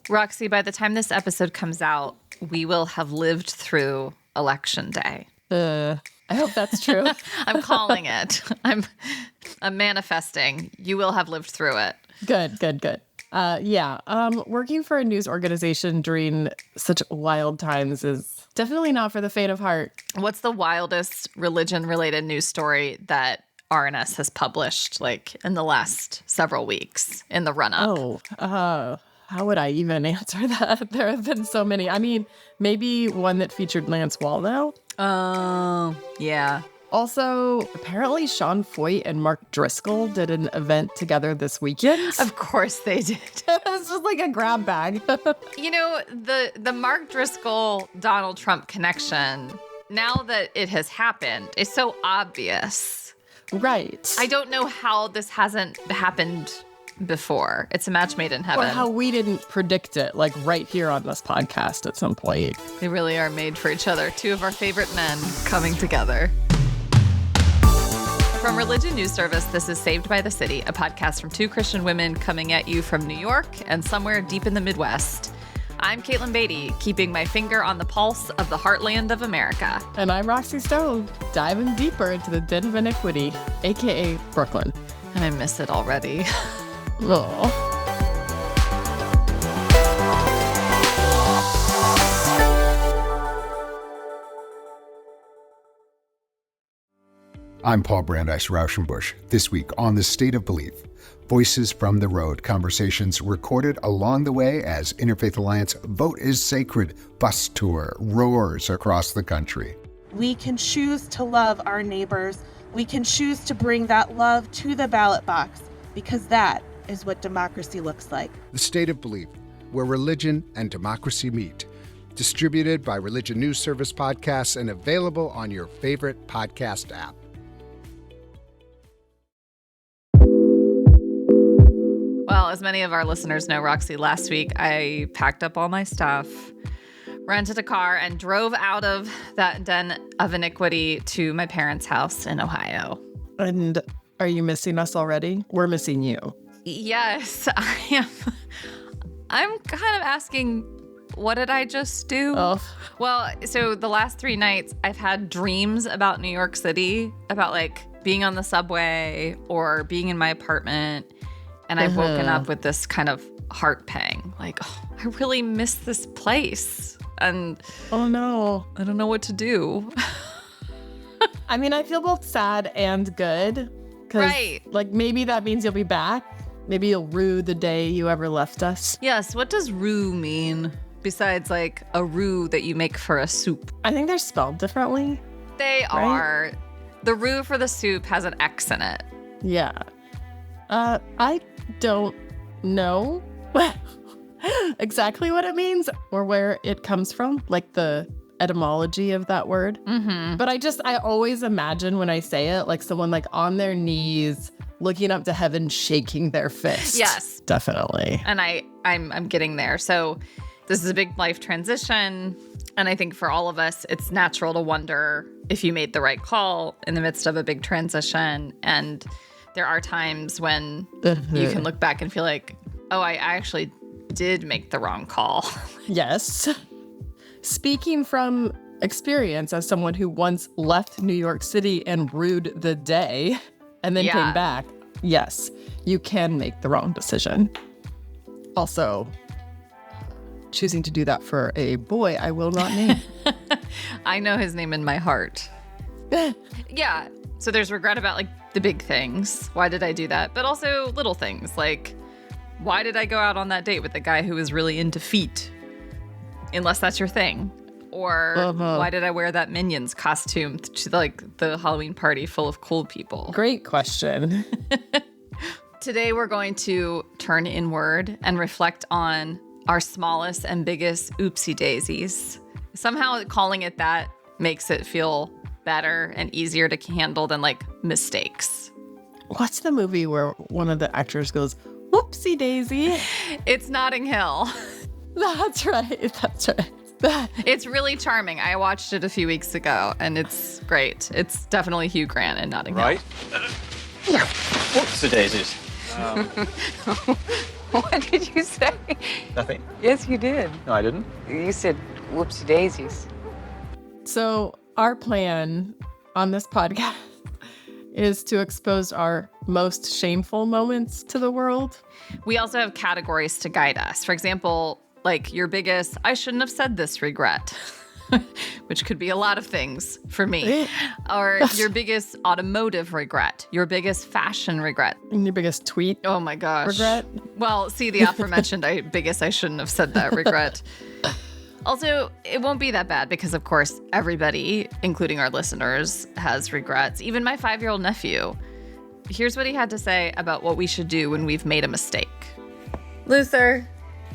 Roxy, by the time this episode comes out, we will have lived through Election Day. I hope that's true. I'm calling it. I'm manifesting. You will have lived through it. Good. Working for a news organization during such wild times is definitely not for the faint of heart. What's the wildest religion-related news story that RNS has published, like, in the last several weeks in the run-up? How would I even answer that? There have been so many. I mean, maybe one that featured Lance Waldo. Oh, yeah. Also, apparently Sean Feucht and Mark Driscoll did an event together this weekend. Of course they did. It's just like a grab bag. You know, the Mark Driscoll Donald Trump connection, now that it has happened, is so obvious. Right. I don't know how this hasn't happened before. It's a match made in heaven. Or how we didn't predict it, like right here on this podcast at some point. They really are made for each other. Two of our favorite men coming together. From Religion News Service, this is Saved by the City, a podcast from two Christian women coming at you from New York and somewhere deep in the Midwest. I'm Caitlin Beatty, keeping my finger on the pulse of the heartland of America. And I'm Roxy Stone, diving deeper into the den of iniquity, a.k.a. Brooklyn. And I miss it already. Aww. I'm Paul Brandeis Rauschenbusch. This week on The State of Belief, Voices from the Road, conversations recorded along the way as Interfaith Alliance Vote is Sacred bus tour roars across the country. We can choose to love our neighbors. We can choose to bring that love to the ballot box, because that is what democracy looks like. The State of Belief, where religion and democracy meet. Distributed by Religion News Service Podcasts and available on your favorite podcast app. Well, as many of our listeners know, Roxy, last week I packed up all my stuff, rented a car, and drove out of that den of iniquity to my parents' house in Ohio. And are you missing us already? We're missing you. Yes, I am. I'm kind of asking, what did I just do? Oh. Well, so the last 3 nights, I've had dreams about New York City, about like being on the subway or being in my apartment. And I've woken up with this kind of heart pang, like, oh, I really miss this place. And oh no, I don't know what to do. I mean, I feel both sad and good. Right. Like, maybe that means you'll be back. Maybe you'll rue the day you ever left us. Yes. What does rue mean besides like a roux that you make for a soup? I think they're spelled differently. They are. The roux for the soup has an X in it. Yeah. I don't know exactly what it means or where it comes from, like the etymology of that word. Mm-hmm. But I always imagine when I say it, like someone like on their knees, looking up to heaven, shaking their fist. Yes. Definitely. And I'm getting there. So this is a big life transition. And I think for all of us, it's natural to wonder if you made the right call in the midst of a big transition. And there are times when you can look back and feel like, oh, I actually did make the wrong call. Yes. Speaking from experience as someone who once left New York City and rued the day and then came back, yes, you can make the wrong decision. Also, choosing to do that for a boy I will not name. I know his name in my heart. Yeah. So there's regret about like the big things. Why did I do that? But also little things like, why did I go out on that date with the guy who was really into feet? Unless that's your thing. Or why did I wear that Minions costume to like the Halloween party full of cool people? Great question. Today we're going to turn inward and reflect on our smallest and biggest oopsie-daisies. Somehow calling it that makes it feel better and easier to handle than like mistakes. What's the movie where one of the actors goes, Whoopsie-Daisy? It's Notting Hill. That's right. It's really charming. I watched it a few weeks ago and it's great. It's definitely Hugh Grant in Notting Hill. Right? Whoopsie-daisies. What did you say? Nothing. Yes, you did. No, I didn't. You said whoopsie-daisies. So our plan on this podcast is to expose our most shameful moments to the world. We also have categories to guide us. For example, like your biggest, I shouldn't have said this regret, which could be a lot of things for me. Or your biggest automotive regret, your biggest fashion regret. And your biggest tweet Oh my gosh. regret. Well, see, the aforementioned biggest I shouldn't have said that regret. Also, it won't be that bad because, of course, everybody, including our listeners, has regrets. Even my 5-year-old nephew. Here's what he had to say about what we should do when we've made a mistake. Luther,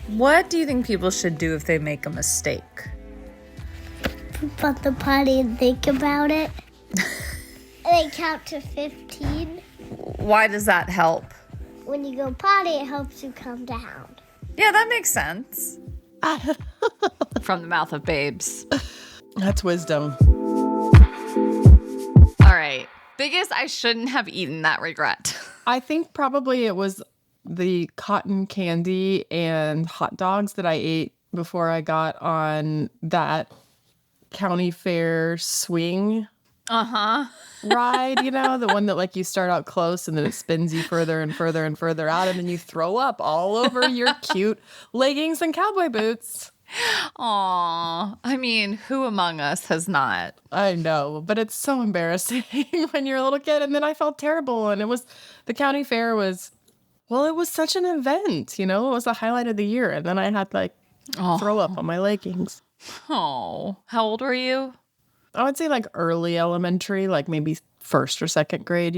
what do you think people should do if they make a mistake? Put the potty and think about it. And then count to 15. Why does that help? When you go potty, it helps you calm down. Yeah, that makes sense. From the mouth of babes. That's wisdom. All right. Biggest I shouldn't have eaten that regret. I think probably it was the cotton candy and hot dogs that I ate before I got on that county fair swing ride, the one that like you start out close and then it spins you further and further and further out and then you throw up all over your cute leggings and cowboy boots. Aw. I mean, who among us has not? I know, but it's so embarrassing when you're a little kid. And then I felt terrible. And the county fair was such an event, it was the highlight of the year. And then I had throw up on my leggings. Oh, how old were you? I would say like early elementary, like maybe first or second grade,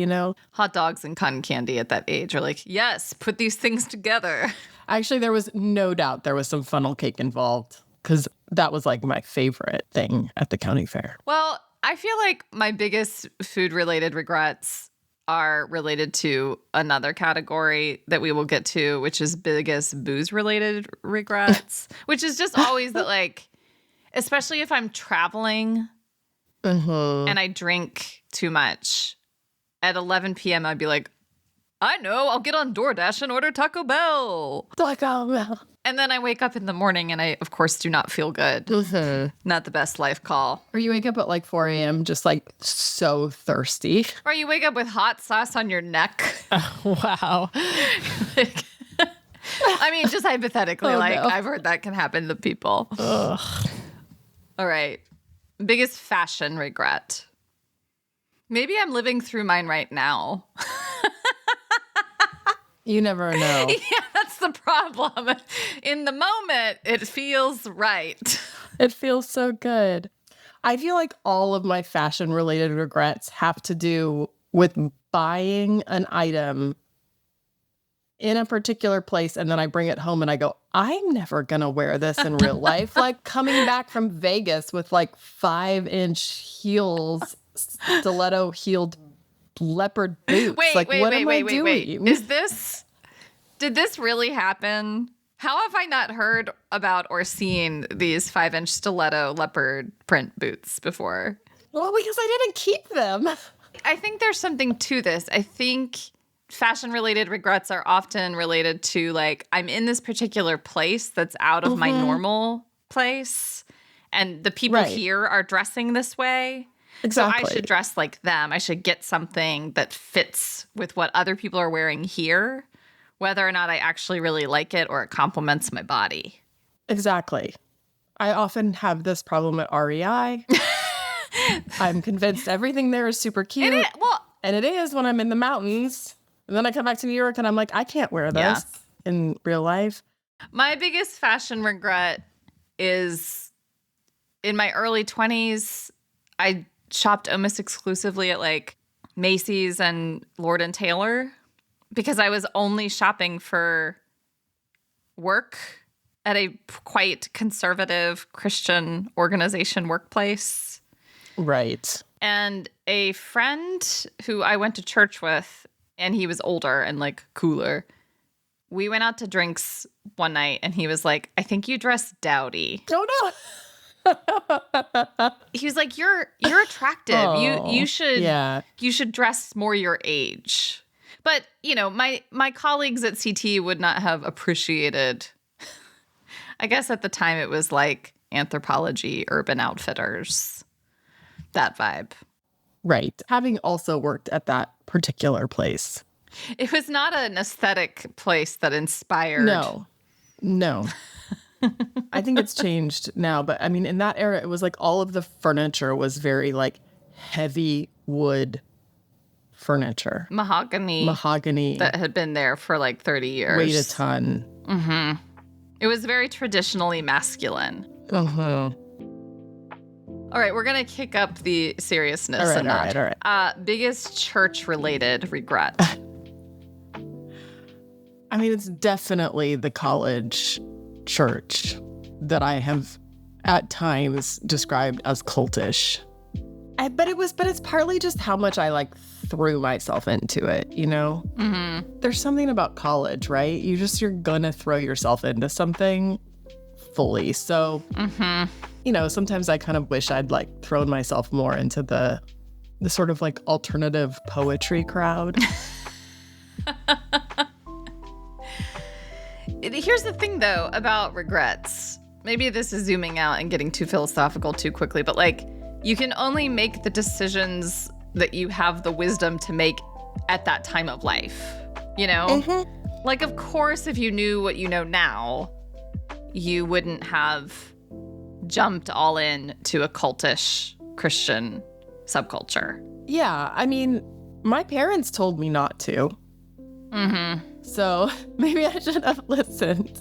Hot dogs and cotton candy at that age are like, yes, put these things together. Actually, there was no doubt there was some funnel cake involved because that was like my favorite thing at the county fair. Well, I feel like my biggest food-related regrets are related to another category that we will get to, which is biggest booze-related regrets, which is just always that, like, especially if I'm traveling and I drink too much, at 11 p.m. I'd be like, I know, I'll get on DoorDash and order Taco Bell. Taco Bell. And then I wake up in the morning and I, of course, do not feel good. Not the best life call. Or you wake up at like 4 a.m. just like so thirsty. Or you wake up with hot sauce on your neck. Wow. I mean, just hypothetically, I've heard that can happen to people. Ugh. All right. Biggest fashion regret. Maybe I'm living through mine right now. You never know. Yeah, that's the problem. In the moment, it feels right. It feels so good. I feel like all of my fashion-related regrets have to do with buying an item in a particular place and then I bring it home and I go, I'm never going to wear this in real life. Like coming back from Vegas with like 5-inch heels, stiletto heeled leopard boots. Wait, what am I doing? Did this really happen? How have I not heard about or seen these 5-inch stiletto leopard print boots before? Well, because I didn't keep them. I think there's something to this. I think fashion-related regrets are often related to, like, I'm in this particular place that's out of my normal place, and the people here are dressing this way. Exactly. So I should dress like them. I should get something that fits with what other people are wearing here, whether or not I actually really like it or it complements my body. Exactly. I often have this problem at REI. I'm convinced everything there is super cute. And it is when I'm in the mountains. And then I come back to New York and I'm like, I can't wear this in real life. My biggest fashion regret is in my early 20s, I shopped almost exclusively at like Macy's and Lord & Taylor because I was only shopping for work at a quite conservative Christian organization workplace. Right. And a friend who I went to church with, and he was older and like cooler, we went out to drinks one night and he was like, I think you dress dowdy. Oh no. He was like, you're attractive. Oh, You should dress more your age. But, my colleagues at CT would not have appreciated, I guess at the time it was like Anthropology, Urban Outfitters, that vibe. Right. Having also worked at that particular place. It was not an aesthetic place that inspired. No. I think it's changed now, but I mean, in that era, it was like all of the furniture was very like heavy wood furniture. Mahogany. That had been there for like 30 years. Weighed a ton. Mm-hmm. It was very traditionally masculine. Uh-huh. All right, we're going to kick up the seriousness all a notch. All right. Biggest church-related regret? I mean, it's definitely the college church that I have at times described as cultish. But it's partly just how much I like threw myself into it, Mm-hmm. There's something about college, right? You're gonna throw yourself into something fully. So, sometimes I kind of wish I'd like thrown myself more into the sort of like alternative poetry crowd. Here's the thing, though, about regrets. Maybe this is zooming out and getting too philosophical too quickly, but like, you can only make the decisions that you have the wisdom to make at that time of life, Mm-hmm. Like, of course, if you knew what you know now, you wouldn't have jumped all in to a cultish Christian subculture. Yeah, I mean, my parents told me not to. Mm-hmm. So maybe I should have listened.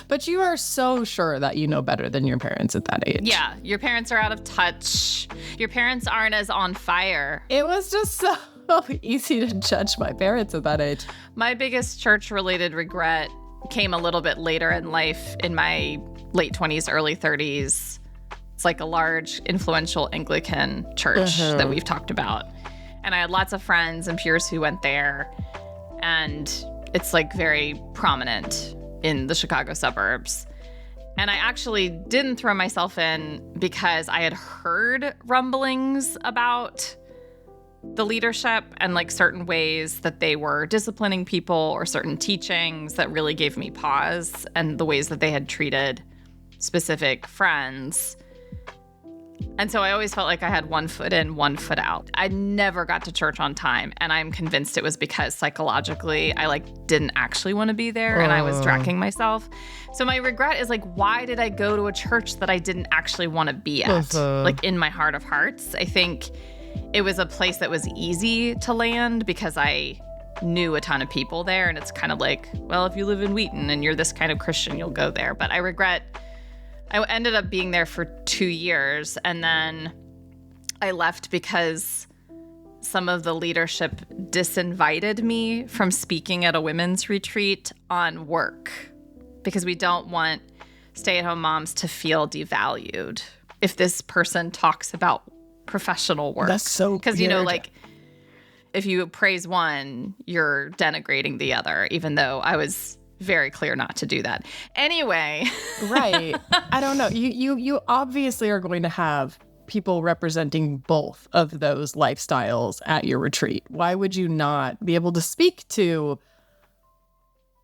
But you are so sure that you know better than your parents at that age. Yeah, your parents are out of touch. Your parents aren't as on fire. It was just so easy to judge my parents at that age. My biggest church-related regret came a little bit later in life, in my late 20s, early 30s. It's like a large, influential Anglican church that we've talked about. And I had lots of friends and peers who went there. And it's like very prominent in the Chicago suburbs. And I actually didn't throw myself in because I had heard rumblings about the leadership and like certain ways that they were disciplining people or certain teachings that really gave me pause, and the ways that they had treated specific friends. And so I always felt like I had one foot in, one foot out. I never got to church on time, and I'm convinced it was because psychologically I didn't actually want to be there and I was tracking myself. So my regret is why did I go to a church that I didn't actually want to be at? In my heart of hearts, I think it was a place that was easy to land because I knew a ton of people there, and it's kind of if you live in Wheaton and you're this kind of Christian, you'll go there. But I regret I ended up being there for 2 years, and then I left because some of the leadership disinvited me from speaking at a women's retreat on work, because we don't want stay-at-home moms to feel devalued if this person talks about professional work. That's so weird. Because, if you praise one, you're denigrating the other, even though I was very clear not to do that. Anyway. Right. I don't know. You obviously are going to have people representing both of those lifestyles at your retreat. Why would you not be able to speak to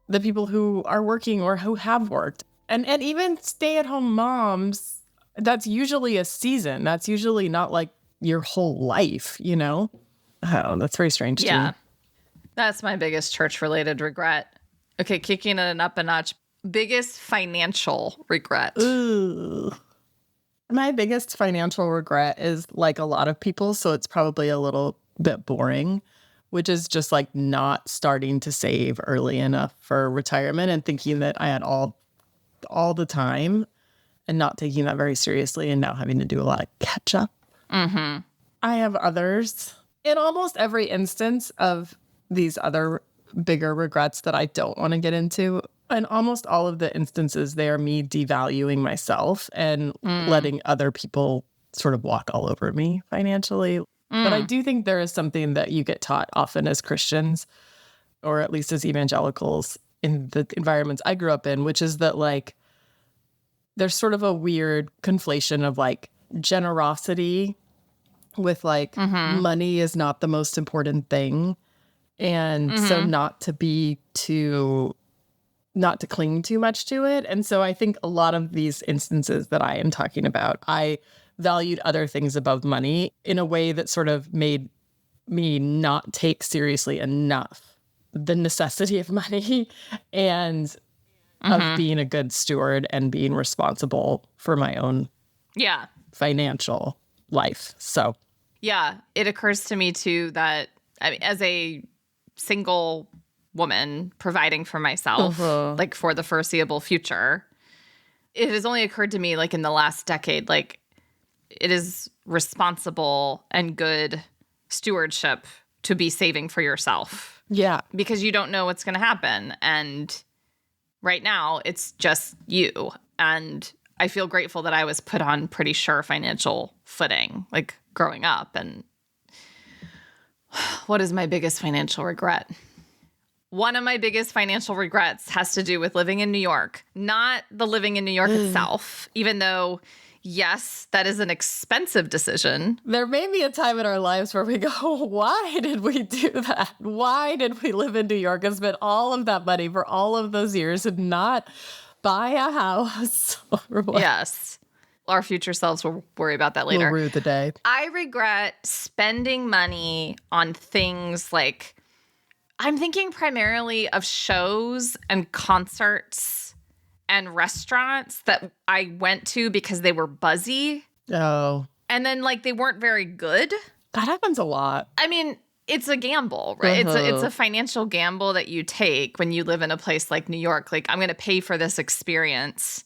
the people who are working or who have worked? And even stay-at-home moms, that's usually a season. That's usually not your whole life, Oh, that's very strange to me. That's my biggest church-related regret. Okay, kicking it up a notch. Biggest financial regret. Ooh. My biggest financial regret is like a lot of people, so it's probably a little bit boring, which is just not starting to save early enough for retirement and thinking that I had all the time and not taking that very seriously, and now having to do a lot of catch up. Mm-hmm. I have others. In almost every instance of these other bigger regrets that I don't want to get into, in almost all of the instances, they are me devaluing myself and letting other people sort of walk all over me financially. But I do think there is something that you get taught often as Christians, or at least as evangelicals in the environments I grew up in, which is that there's sort of a weird conflation of generosity with money is not the most important thing. And so not to cling too much to it. And so I think a lot of these instances that I am talking about, I valued other things above money in a way that sort of made me not take seriously enough the necessity of money and of being a good steward and being responsible for my own financial life. So, yeah, it occurs to me too that as a single woman providing for myself, like for the foreseeable future, it has only occurred to me like in the last decade, like it is responsible and good stewardship to be saving for yourself. Yeah. Because you don't know what's going to happen. And right now it's just you. And I feel grateful that I was put on pretty sure financial footing, like growing up. And what is my biggest financial regret? One of my biggest financial regrets has to do with living in New York, not the living in New York itself, even though, yes, that is an expensive decision. There may be a time in our lives where we go, why did we do that? Why did we live in New York and spend all of that money for all of those years and not buy a house? Yes. Our future selves will worry about that later. We'll rue the day. I regret spending money on things like, I'm thinking primarily of shows and concerts and restaurants that I went to because they were buzzy. Oh. And then like they weren't very good. That happens a lot. I mean, it's a gamble, right? It's a financial gamble that you take when you live in a place like New York. Like, I'm going to pay for this experience,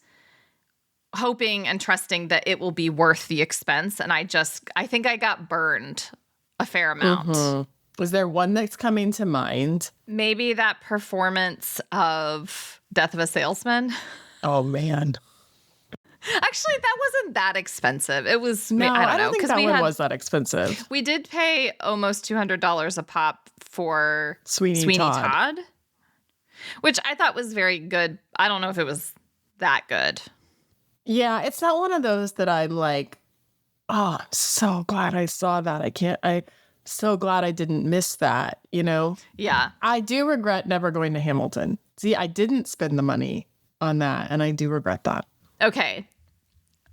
hoping and trusting that it will be worth the expense. And I think I got burned a fair amount. Is there one that's coming to mind? Maybe that performance of Death of a Salesman. Oh, man. Actually, that wasn't that expensive. It was, No, I don't know. think that one was that expensive. We did pay almost $200 a pop for Sweeney Todd, which I thought was very good. I don't know if it was that good. Yeah, it's not one of those that I'm like, oh, I'm so glad I saw that. I'm so glad I didn't miss that, you know? Yeah. I do regret never going to Hamilton. See, I didn't spend the money on that, and I do regret that. Okay.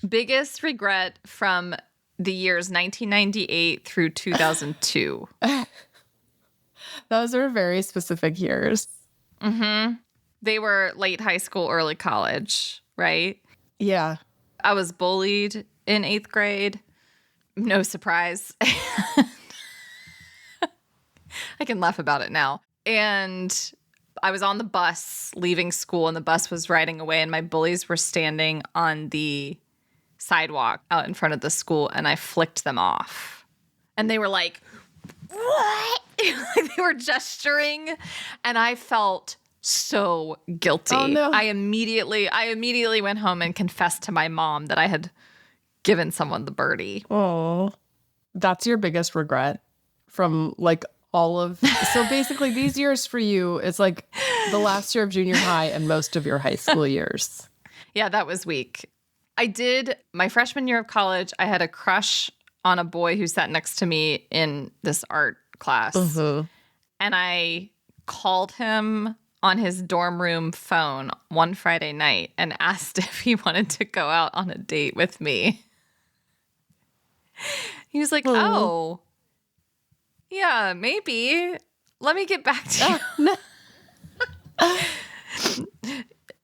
Biggest regret from the years 1998 through 2002. Those are very specific years. They were late high school, early college, right? Yeah. I was bullied in 8th grade. No surprise. I can laugh about it now. And I was on the bus leaving school, and the bus was riding away, and my bullies were standing on the sidewalk out in front of the school, and I flicked them off. And they were like, what? Like they were gesturing, and I felt so guilty. Oh, no. I immediately went home and confessed to my mom that I had given someone the birdie. Oh, that's your biggest regret from like all of. So basically, these years for you, it's like the last year of junior high and most of your high school years. Yeah, that was weak. I did my freshman year of college. I had a crush on a boy who sat next to me in this art class. And I called him on his dorm room phone one Friday night and asked if he wanted to go out on a date with me. He was like, oh, yeah, maybe. Let me get back to you.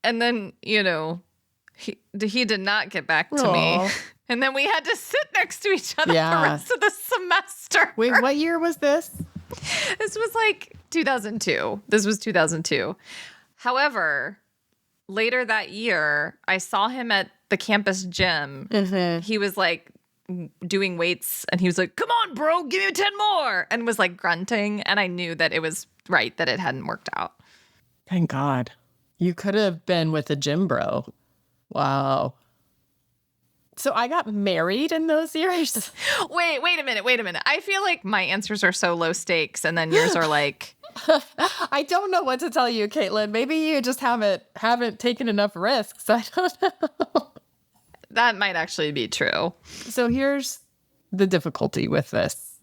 And then, he did not get back to me. And then we had to sit next to each other the rest of the semester. Wait, what year was this? This was like 2002. This was 2002. However, later that year, I saw him at the campus gym. He was like doing weights, and he was like, come on, bro, give me 10 more. And was like grunting. And I knew that it was right that it hadn't worked out. Thank God. You could have been with a gym bro. Wow. So I got married in those years? Wait a minute. I feel like my answers are so low stakes, and then yours are like... I don't know what to tell you, Katelyn. Maybe you just haven't taken enough risks. I don't know. That might actually be true. So here's the difficulty with this.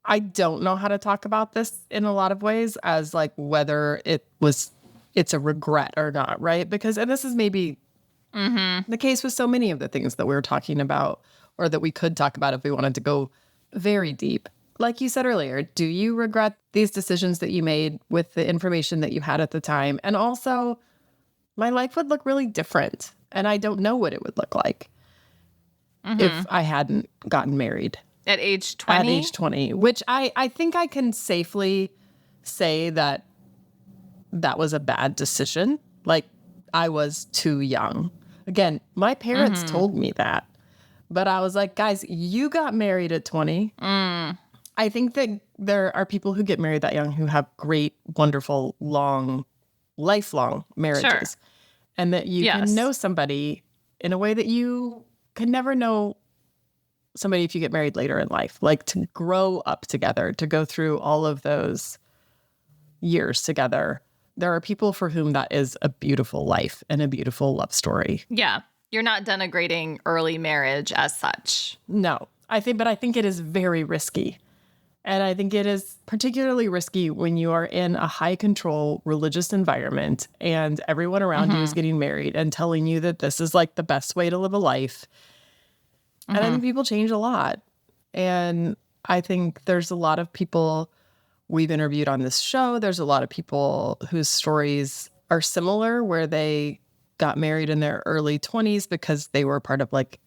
I don't know how to talk about this in a lot of ways as like whether it's a regret or not, right? Because, and this is maybe the case with so many of the things that we were talking about or that we could talk about if we wanted to go very deep. Like you said earlier, do you regret these decisions that you made with the information that you had at the time? And also, my life would look really different. And I don't know what it would look like if I hadn't gotten married. At age 20? At age 20, which I think I can safely say that was a bad decision. Like, I was too young. Again, my parents told me that. But I was like, guys, you got married at 20. I think that there are people who get married that young who have great, wonderful, long, lifelong marriages. Sure. And that you can know somebody in a way that you can never know somebody if you get married later in life. Like, to grow up together, to go through all of those years together. There are people for whom that is a beautiful life and a beautiful love story. Yeah. You're not denigrating early marriage as such. No. I think it is very risky. And I think it is particularly risky when you are in a high control religious environment and everyone around you is getting married and telling you that this is like the best way to live a life. And I think people change a lot. And I think there's a lot of people we've interviewed on this show. There's a lot of people whose stories are similar, where they got married in their early 20s because they were part of like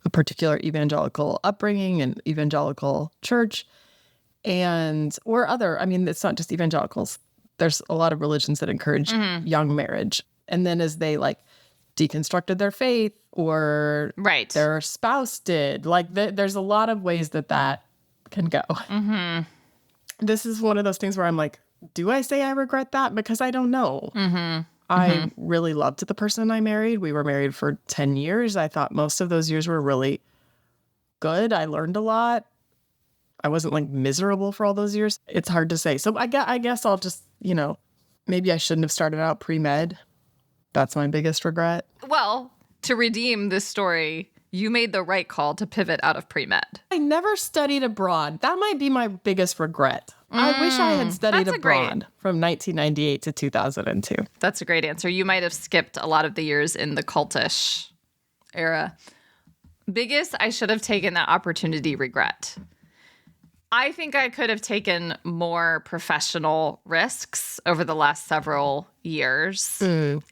a particular evangelical upbringing and evangelical church. Or other, I mean, it's not just evangelicals. There's a lot of religions that encourage young marriage. And then as they like deconstructed their faith or their spouse did, like there's a lot of ways that can go. This is one of those things where I'm like, do I say I regret that? Because I don't know. I really loved the person I married. We were married for 10 years. I thought most of those years were really good. I learned a lot. I wasn't like miserable for all those years. It's hard to say. So I guess I'll just, maybe I shouldn't have started out pre-med. That's my biggest regret. Well, to redeem this story, you made the right call to pivot out of pre-med. I never studied abroad. That might be my biggest regret. I wish I had studied abroad from 1998 to 2002. That's a great answer. You might have skipped a lot of the years in the cultish era. Biggest, I should have taken that opportunity regret. I think I could have taken more professional risks over the last several years,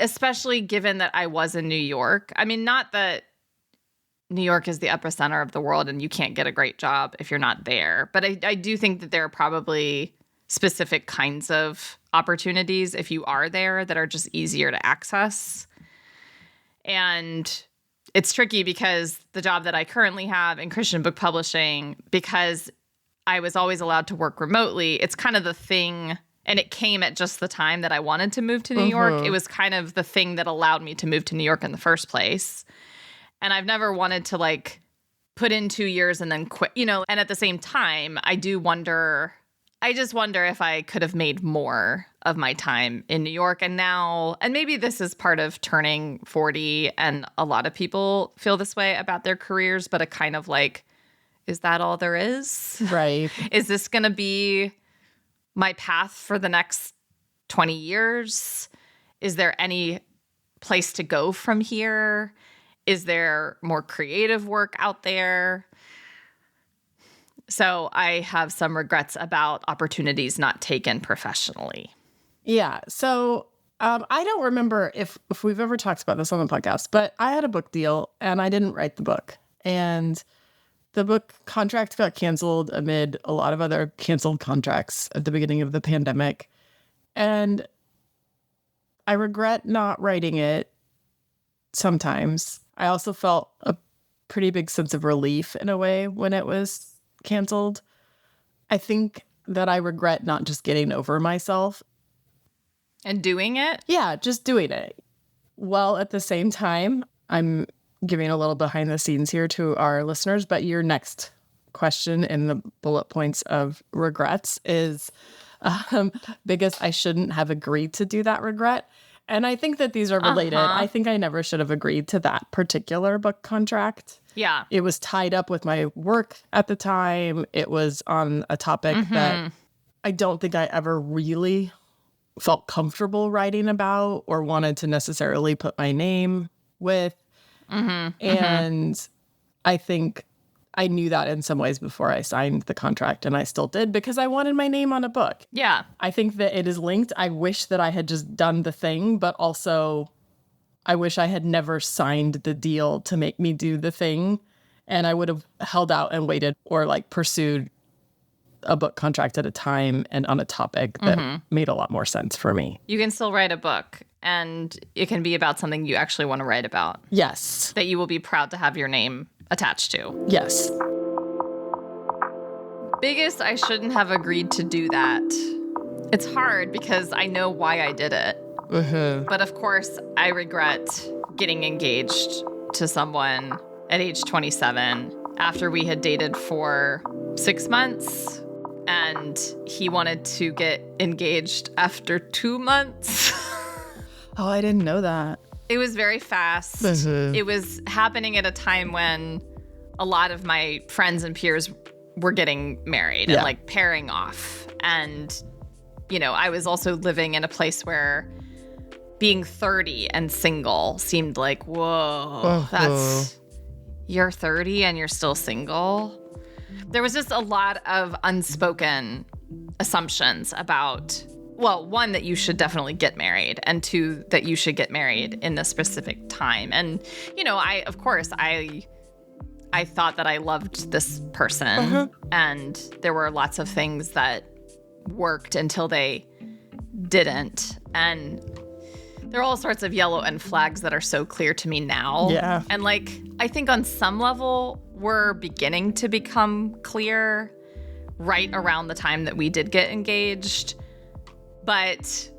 especially given that I was in New York. I mean, not that New York is the epicenter of the world and you can't get a great job if you're not there. But I do think that there are probably specific kinds of opportunities if you are there that are just easier to access. And it's tricky because the job that I currently have in Christian book publishing, because I was always allowed to work remotely, it's kind of the thing, and it came at just the time that I wanted to move to New York. It was kind of the thing that allowed me to move to New York in the first place. And I've never wanted to like put in 2 years and then quit, and at the same time, I just wonder if I could have made more of my time in New York. And now, and maybe this is part of turning 40, and a lot of people feel this way about their careers, but a kind of like, is that all there is? Right. Is this going to be my path for the next 20 years? Is there any place to go from here? Is there more creative work out there? So I have some regrets about opportunities not taken professionally. Yeah. So I don't remember if we've ever talked about this on the podcast, but I had a book deal and I didn't write the book. And the book contract got canceled amid a lot of other canceled contracts at the beginning of the pandemic. And I regret not writing it sometimes. I also felt a pretty big sense of relief in a way when it was canceled. I think that I regret not just getting over myself. And doing it? Yeah, just doing it. While at the same time, I'm giving a little behind the scenes here to our listeners, but your next question in the bullet points of regrets is biggest I shouldn't have agreed to do that regret. And I think that these are related. I think I never should have agreed to that particular book contract. Yeah. It was tied up with my work at the time. It was on a topic that I don't think I ever really felt comfortable writing about or wanted to necessarily put my name with. And I think I knew that in some ways before I signed the contract, and I still did because I wanted my name on a book. Yeah. I think that it is linked. I wish that I had just done the thing, but also I wish I had never signed the deal to make me do the thing, and I would have held out and waited or like pursued a book contract at a time and on a topic that made a lot more sense for me. You can still write a book, and it can be about something you actually want to write about. Yes. That you will be proud to have your name attached to. Yes. Biggest I shouldn't have agreed to do that. It's hard because I know why I did it. But of course, I regret getting engaged to someone at age 27 after we had dated for 6 months, and he wanted to get engaged after 2 months. Oh, I didn't know that. It was very fast. It was happening at a time when a lot of my friends and peers were getting married and like pairing off. And, you know, I was also living in a place where being 30 and single seemed like, whoa, that's, you're 30 and you're still single. There was just a lot of unspoken assumptions about, well, one, that you should definitely get married, and two, that you should get married in this specific time. And, you know, I thought that I loved this person, and there were lots of things that worked until they didn't. And there are all sorts of yellow end flags that are so clear to me now. Yeah. And like, I think on some level, we're beginning to become clear right around the time that we did get engaged. But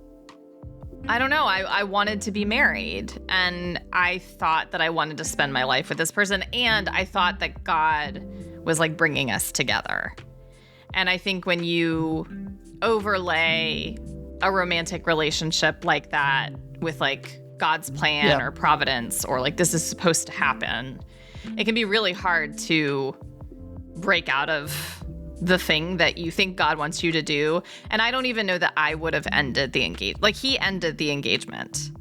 I don't know. I wanted to be married, and I thought that I wanted to spend my life with this person, and I thought that God was like bringing us together. And I think when you overlay a romantic relationship like that with like God's plan or providence, or like this is supposed to happen, it can be really hard to break out of the thing that you think God wants you to do. And I don't even know that I would have ended the engagement. Like, he ended the engagement.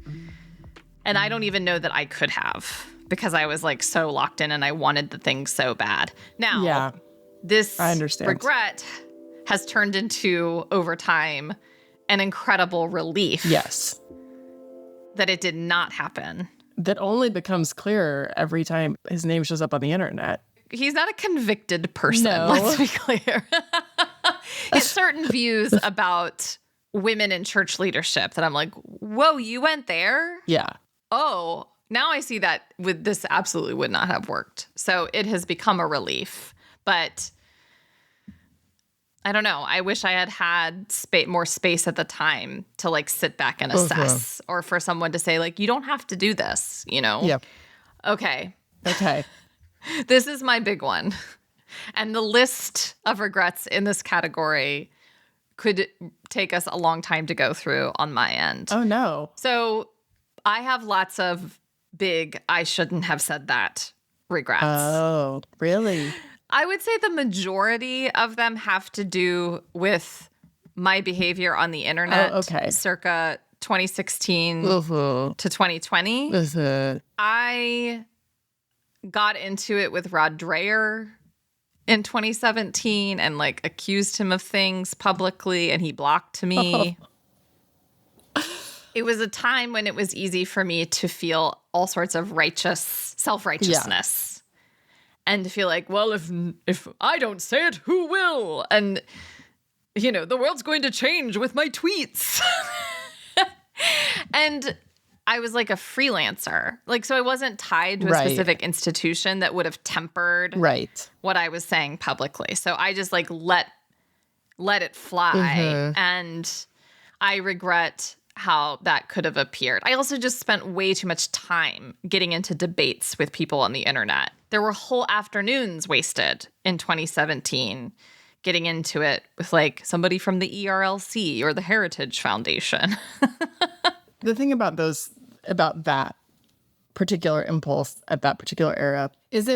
And I don't even know that I could have, because I was like so locked in and I wanted the thing so bad. Now, this I understand. regret has turned into, over time, an incredible relief. Yes. That it did not happen. That only becomes clearer every time his name shows up on the internet. He's not a convicted person, No. let's be clear. He has certain views about women in church leadership that I'm like, whoa, you went there? Yeah. Oh, now I see that with this absolutely would not have worked. So it has become a relief. But I don't know. I wish I had had more space at the time to like sit back and assess, or for someone to say like, you don't have to do this, you know? Yep. Okay. Okay. This is my big one. And the list of regrets in this category could take us a long time to go through on my end. Oh, no. So I have lots of big, I shouldn't have said that regrets. Oh, really? I would say the majority of them have to do with my behavior on the internet. Circa 2016 to 2020. I got into it with Rod Dreher in 2017 and like accused him of things publicly, and he blocked me. It was a time when it was easy for me to feel all sorts of self-righteousness. And to feel like, well, if I don't say it, who will? And, you know, the world's going to change with my tweets. And I was like a freelancer. Like, so I wasn't tied to a specific institution that would have tempered what I was saying publicly. So I just like let it fly. And I regret how that could have appeared. I also just spent way too much time getting into debates with people on the internet. There were whole afternoons wasted in 2017 getting into it with like somebody from the ERLC or the Heritage Foundation. the thing about that particular impulse at that particular era is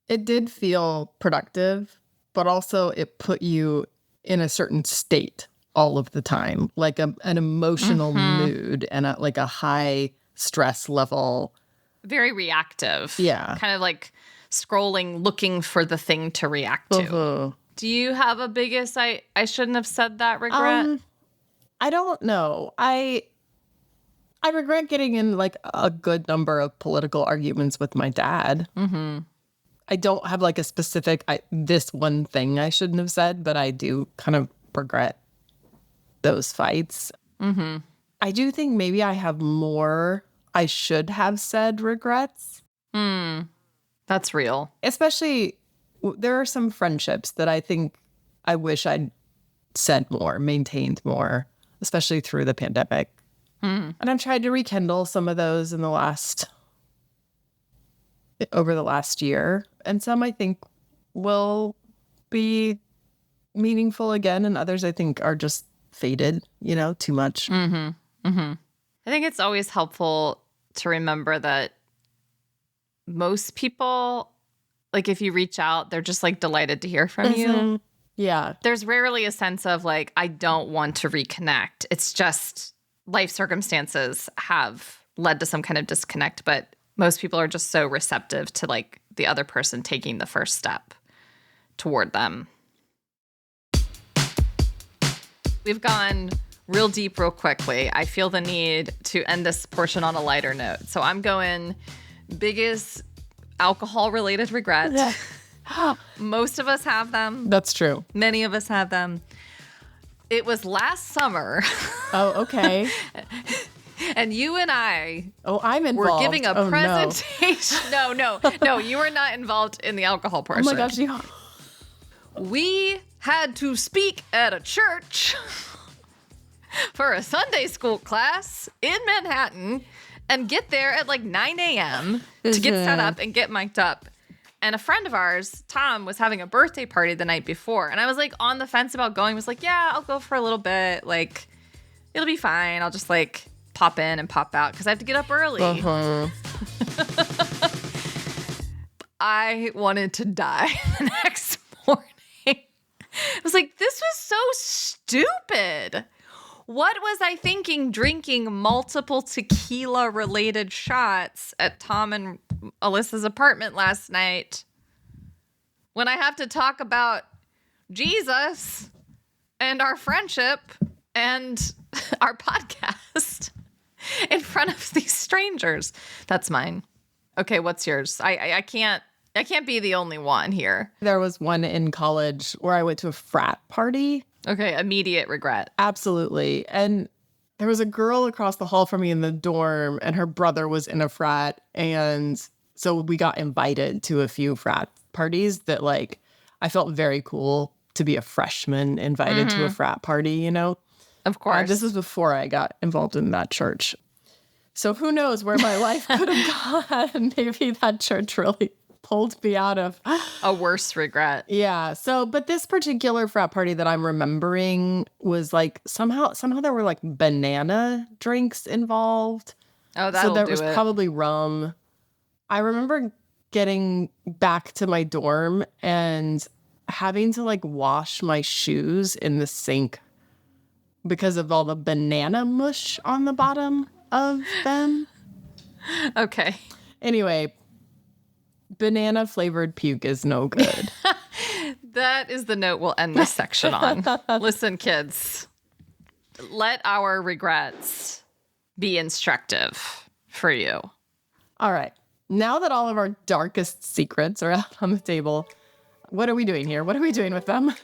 it did feel productive, but also it put you in a certain state all of the time, like an emotional mood and a high stress level. Very reactive. Yeah. Kind of like scrolling, looking for the thing to react to. Do you have a biggest I shouldn't have said that regret? I don't know. I regret getting in like a good number of political arguments with my dad. Mm-hmm. I don't have like a specific, this one thing I shouldn't have said, but I do kind of regret those fights. Mm-hmm. I do think maybe I have more I should have said regrets. That's real. Especially, there are some friendships that I think I wish I'd said more, maintained more, especially through the pandemic. And I've tried to rekindle some of those over the last year. And some I think will be meaningful again. And others I think are just faded, too much. I think it's always helpful to remember that most people, like if you reach out, they're just like delighted to hear from you. Yeah. There's rarely a sense of like, I don't want to reconnect. It's just life circumstances have led to some kind of disconnect, but most people are just so receptive to like the other person taking the first step toward them. We've gone real deep real quickly. I feel the need to end this portion on a lighter note. So I'm going biggest alcohol-related regret. Most of us have them. That's true. Many of us have them. It was last summer. Oh, okay. And you and I I'm involved. were giving a presentation. No, you were not involved in the alcohol portion. Oh my gosh, you... We had to speak at a church for a Sunday school class in Manhattan and get there at like 9 a.m. to get set up and get mic'd up. And a friend of ours, Tom, was having a birthday party the night before. And I was like on the fence about going. I was like, yeah, I'll go for a little bit. Like, it'll be fine. I'll just like pop in and pop out because I have to get up early. I wanted to die the next morning. I was like, this was so stupid. What was I thinking drinking multiple tequila-related shots at Tom and Alyssa's apartment last night when I have to talk about Jesus and our friendship and our podcast in front of these strangers? That's mine. Okay, what's yours? I can't be the only one here. There was one in college where I went to a frat party. Okay, immediate regret. Absolutely. And there was a girl across the hall from me in the dorm, and her brother was in a frat. And so we got invited to a few frat parties that, like, I felt very cool to be a freshman invited to a frat party, Of course. This was before I got involved in that church. So who knows where my life could have gone. Maybe that church really pulled me out of a worse regret. Yeah. So, but this particular frat party that I'm remembering was like somehow there were like banana drinks involved. Oh, that'll do it. So there was probably rum. I remember getting back to my dorm and having to like wash my shoes in the sink because of all the banana mush on the bottom of them. Okay. Anyway, banana flavored puke is no good. That is the note we'll end this section on. Listen, kids, let our regrets be instructive for you. All right. Now that all of our darkest secrets are out on the table, what are we doing here? What are we doing with them?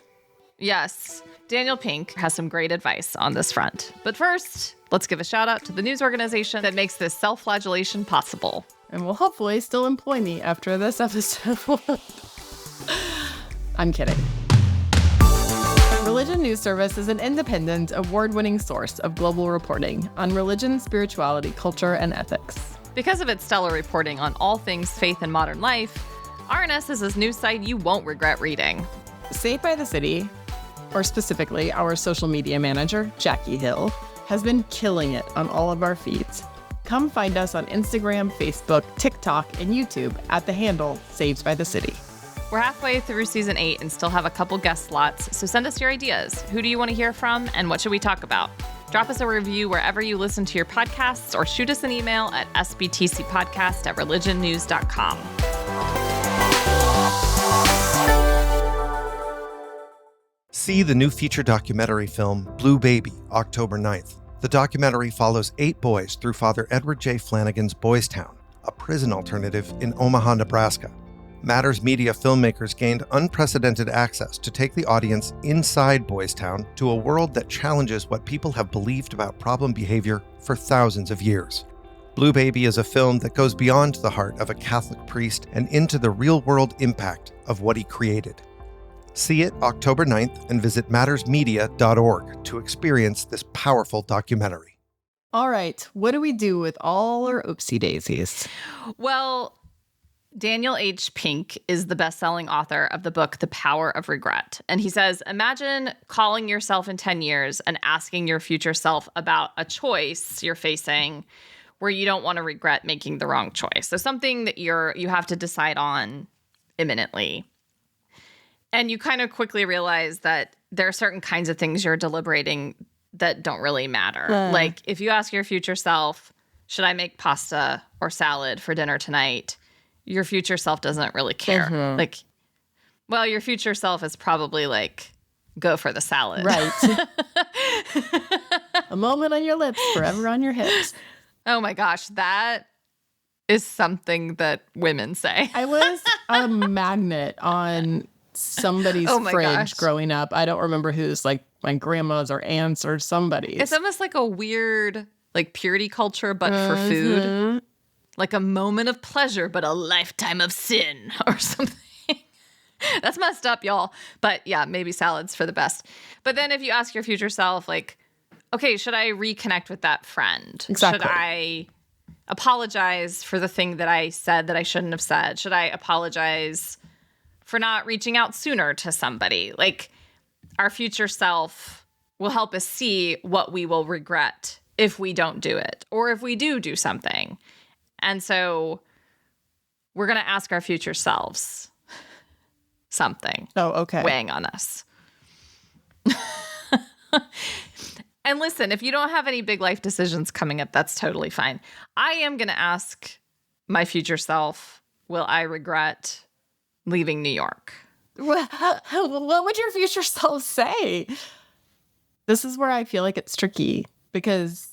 Yes, Daniel Pink has some great advice on this front. But first, let's give a shout out to the news organization that makes this self-flagellation possible. And will hopefully still employ me after this episode. I'm kidding. Religion News Service is an independent, award-winning source of global reporting on religion, spirituality, culture, and ethics. Because of its stellar reporting on all things faith and modern life, RNS is a news site you won't regret reading. Saved by the City, or specifically our social media manager, Jackie Hill, has been killing it on all of our feeds. Come find us on Instagram, Facebook, TikTok, and YouTube at the handle Saved by the City. We're halfway through season 8 and still have a couple guest slots, so send us your ideas. Who do you want to hear from, and what should we talk about? Drop us a review wherever you listen to your podcasts, or shoot us an email at sbtcpodcast@religionnews.com. See the new feature documentary film, Blue Baby, October 9th. The documentary follows 8 boys through Father Edward J. Flanagan's Boys Town, a prison alternative in Omaha, Nebraska. Matters Media filmmakers gained unprecedented access to take the audience inside Boys Town to a world that challenges what people have believed about problem behavior for thousands of years. Blue Baby is a film that goes beyond the heart of a Catholic priest and into the real-world impact of what he created. See it October 9th and visit mattersmedia.org to experience this powerful documentary. All right, what do we do with all our Whoopsie-Daisies? Well, Daniel H. Pink is the best-selling author of the book, The Power of Regret. And he says, imagine calling yourself in 10 years and asking your future self about a choice you're facing where you don't want to regret making the wrong choice. So something that you have to decide on imminently. And you kind of quickly realize that there are certain kinds of things you're deliberating that don't really matter. Like if you ask your future self, should I make pasta or salad for dinner tonight? Your future self doesn't really care. Mm-hmm. Like, well, your future self is probably like, go for the salad. Right. A moment on your lips, forever on your hips. Oh my gosh, that is something that women say. I was a magnet on somebody's fridge growing up. I don't remember whose, like my grandma's or aunt's or somebody's. It's almost like a weird, like purity culture, but for food. Like a moment of pleasure, but a lifetime of sin or something. That's messed up, y'all. But yeah, maybe salad's for the best. But then if you ask your future self, like, okay, should I reconnect with that friend? Exactly. Should I apologize for the thing that I said that I shouldn't have said? Should I apologize for not reaching out sooner to somebody? Like, our future self will help us see what we will regret if we don't do it, or if we do something. And so we're going to ask our future selves something. Oh, okay. Weighing on us. And listen, if you don't have any big life decisions coming up, that's totally fine. I am going to ask my future self, will I regret leaving New York? What would your future self say? This is where I feel like it's tricky because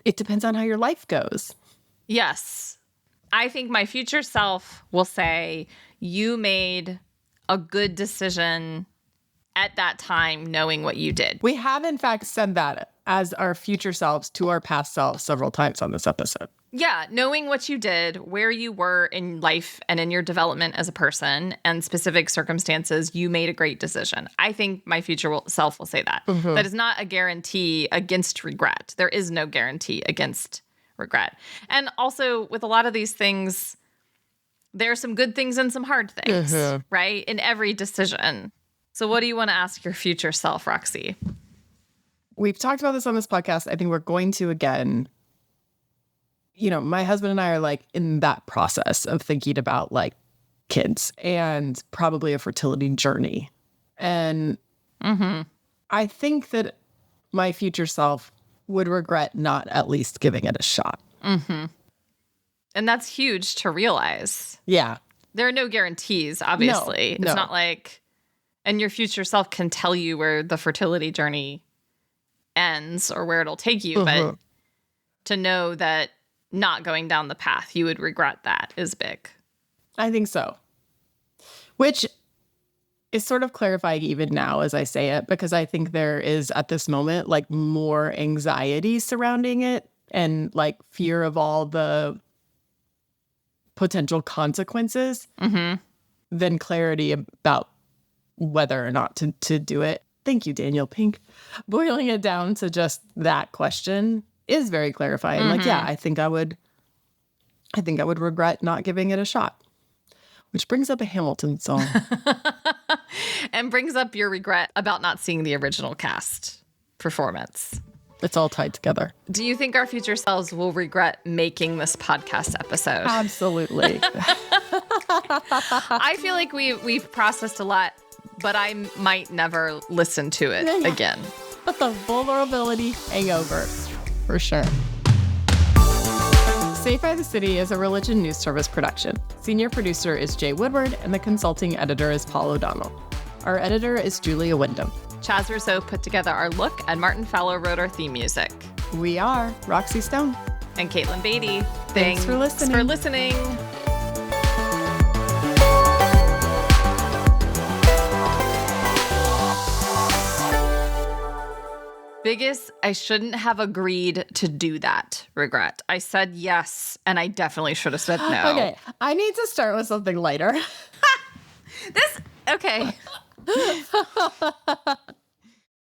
it depends on how your life goes. Yes. I think my future self will say, you made a good decision at that time, knowing what you did. We have, in fact, said that as our future selves to our past selves several times on this episode. Yeah, knowing what you did, where you were in life and in your development as a person and specific circumstances, you made a great decision. I think my future self will say that. Mm-hmm. That is not a guarantee against regret. There is no guarantee against regret. And also, with a lot of these things, there are some good things and some hard things, right? In every decision. So what do you want to ask your future self, Roxy? We've talked about this on this podcast. I think we're going to again. You know, my husband and I are like in that process of thinking about like kids and probably a fertility journey. And I think that my future self would regret not at least giving it a shot. Mm-hmm. And that's huge to realize. Yeah. There are no guarantees, obviously. No. It's not like, and your future self can tell you where the fertility journey ends or where it'll take you. But to know that not going down the path, you would regret that is big. I think so. Which is sort of clarifying even now as I say it, because I think there is at this moment like more anxiety surrounding it and like fear of all the potential consequences than clarity about whether or not to do it. Thank you, Daniel Pink. Boiling it down to just that question is very clarifying. Like, yeah, I think I would regret not giving it a shot. Which brings up a Hamilton song. And brings up your regret about not seeing the original cast performance. It's all tied together. Do you think our future selves will regret making this podcast episode? Absolutely. I feel like we've processed a lot, but I might never listen to it again. But the vulnerability hangover, for sure. Saved by the City is a Religion News Service production. Senior producer is Jay Woodward, and the consulting editor is Paul O'Donnell. Our editor is Julia Wyndham. Chaz Rousseau put together our look, and Martin Fowler wrote our theme music. We are Roxy Stone. And Caitlin Beatty. Thanks for listening. Biggest, I shouldn't have agreed to do that regret. I said yes, and I definitely should have said no. Okay, I need to start with something lighter. Okay.